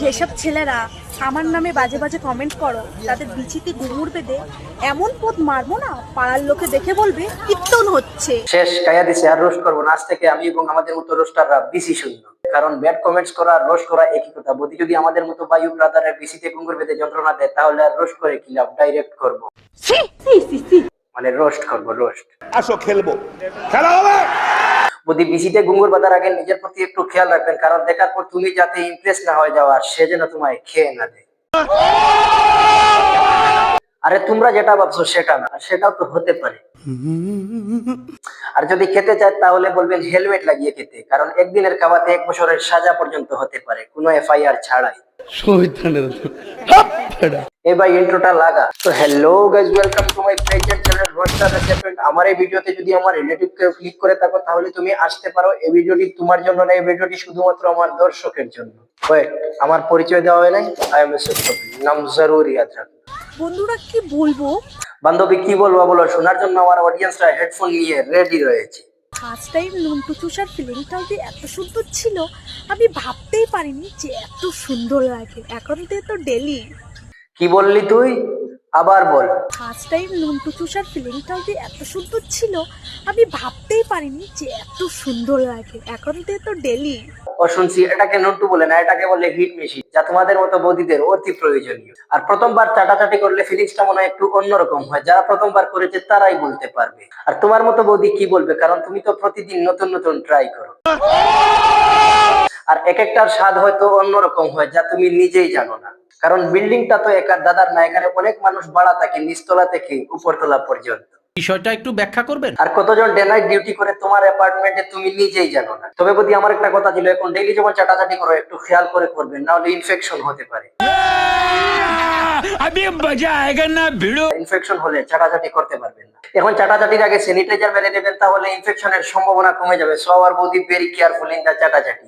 যেসব ছেলেরা আমার নামে বাজে বাজে কমেন্ট করো তাদের বিচিতে ঘুঙুর বেঁধে এমন পথ মারবো না, পাড়ার লোকে দেখে বলবে কীর্তন হচ্ছে। শেষ কায়া দিছে, আর রোস্ট করবো না। আজ থেকে আমি এবং আমাদের মতো রোস্টাররা বিসি শূন্য, কারণ ব্যাড কমেন্টস করা আর রোস্ট করা একই কথা। বদি যদি আমাদের মতো বায়ু ব্রাদারের বিসিতে ঘুঙুর বেঁধে যন্ত্রণা দেয় তাহলে আর রোস্ট করে কি লাভ, ডাইরেক্ট করবো, মানে রোস্ট করবো, রোস্ট। আসো খেলবো, খেলা হবে। বদি বিসিতে ঘুঙুর বাঁধার আগে নিজের প্রতি একটু খেয়াল রাখবেন, কারণ দেখার পর তুমি যাতে ইমপ্রেস না হয়ে যাও আর সে যেন তোমায় খেয়ে না দেয়। আরে তোমরা যেটা ভাবছো সেটা না, সেটাও তো হতে পারে। আর যদি খেতে চায় তাহলে বলবেন হেলমেট লাগিয়ে খেতে, কারণ একদিনের খাওয়াতে 1 বছরের সাজা পর্যন্ত হতে পারে, কোনো এফআইআর ছাড়াই। এবার ইন্ট্রোটা লাগা। তো hello guys, welcome to my present channel roaster recipe. আমার এই ভিডিওতে যদি আমার রিলেটিভ কে ক্লিক করে থাকো তাহলে তুমি আসতে পারো। এই ভিডিওটি তোমার জন্য না, এই ভিডিওটি শুধুমাত্র আমার দর্শকের জন্য। ওয়েট, আমার পরিচয় দেওয়া হয় নাই। আই এম নাম জরুরি ইয়াদ রাখো। বন্ধুরা কি বলবো, বান্ধবী কি বলবো বলো, শোনার জন্য আমার অডিয়েন্সরা হেডফোন নিয়ে রেডি রয়েছে। ফার্স্ট টাইম নুনটু চুষার ফিলিংটাও যে এত সুন্দর ছিল আমি ভাবতেই পারিনি যে এত সুন্দর লাগে। এখন তো ডেলি। কি বললি তুই? আবার বল। ফার্স্ট টাইম নুনটু চুষার ফিলিংটাও যে এত সুন্দর ছিল আমি ভাবতেই পারিনি যে এত সুন্দর লাগে। এখন তো ডেলি। ও শুনছি, এটাকে নন্টু বলে না, এটাকে বলে হিট মেশিন, যা তোমাদের মতো বৌদিদের অতি প্রয়োজনীয়। আর প্রথমবার চাটাচাটি করলে ফিলিংসটা মনে হয় একটু অন্যরকম হয়। যারা প্রথমবার করেছে তারাই বলতে পারবে। আর তোমার মতো বৌদি কি বলবে, কারণ তুমি তো প্রতিদিন নতুন নতুন ট্রাই করো। আর এক একটার স্বাদ হয়তো অন্যরকম হয়, যা তুমি নিজেই জানো না। কারণ বিল্ডিংটা তো একার দাদার না, এখানে অনেক মানুষ ভাড়া থাকে, নিচতলা থেকে উপরতলা পর্যন্ত। বিষয়টা একটু ব্যাখ্যা করবেন? আর কতজন ডে নাইট ডিউটি করে তোমার অ্যাপার্টমেন্টে তুমি নিজেই জানো না। তবে বদি আমার একটা কথা ছিল, এখন ডেইলি যখন চাটাচাটি করো একটু খেয়াল করে করবেন, না হলে ইনফেকশন হতে পারে। अभी मजा आएगा ना भिड़ो। ইনফেকশন হলে চাটাচাটি করতে পারবেন না। এখন চাটাচাটির আগে স্যানিটাইজার মেরে নেবেন, তাহলে ইনফেকশনের সম্ভাবনা কমে যাবে। So our body very careful in the চাটাচাটি।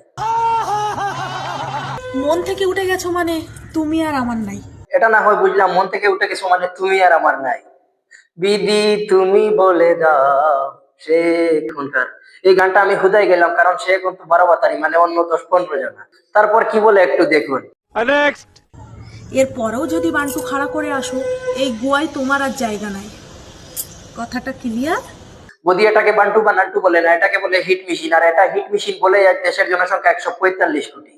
মন থেকে উঠে গেছো মানে তুমি আর আমার নাই। এটা না হয় বুঝলাম, মন থেকে উঠে গেছো মানে তুমি আর আমার নাই। বিধি তুমি বলে দাও সে এখনকার। এই গানটা আমি হুদাই গেলাম, কারণ সে এখন তো 12 বাতারি, মানে অন্য 10-15 জনা। তারপর কি বলে একটু দেখুন। নেক্সট। এরপরেও যদি বান্টু খাড়া করে আসো এই গোয়ায় তোমার আর জায়গা নাই। কথাটা ক্লিয়ার? বদি এটাকে বান্টু বা নান্টু বলে না, এটাকে বলে হিট মেশিন। আর এটা হিট মেশিন বলে এক দেশের জনসংখ্যা 145 কোটি।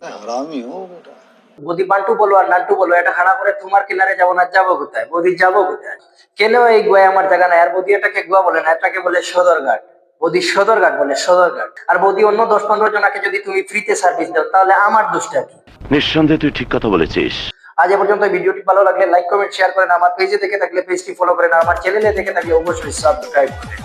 বদি বান্টু বলো আর নান্টু বলো, এটা খাড়া করে তোমার কিনারে যাবো না, যাবো কোথায়? বদি যাবো কোথায়? কেন এই গোয়ায় আমার জায়গা নাই। আর বদি এটাকে গোয়া বলে না, এটাকে বলে সদরঘাট। বদি সদরঘাট বলে, সদরঘাট। আর বদি অন্য 10-15 জনাকে যদি তুমি ফ্রিতে সার্ভিস দাও তাহলে আমার দোষটা কি? নিঃসন্দেহে তুই ঠিক কথা বলেছিস। আজ এ পর্যন্ত ভিডিওটি ভালো লাগলে লাইক কমেন্ট শেয়ার করেন। আমার পেজে দেখে থাকলে পেজটি ফলো করেন, আর আমার চ্যানেলে দেখে থাকলে অবশ্যই সাবস্ক্রাইব করেন।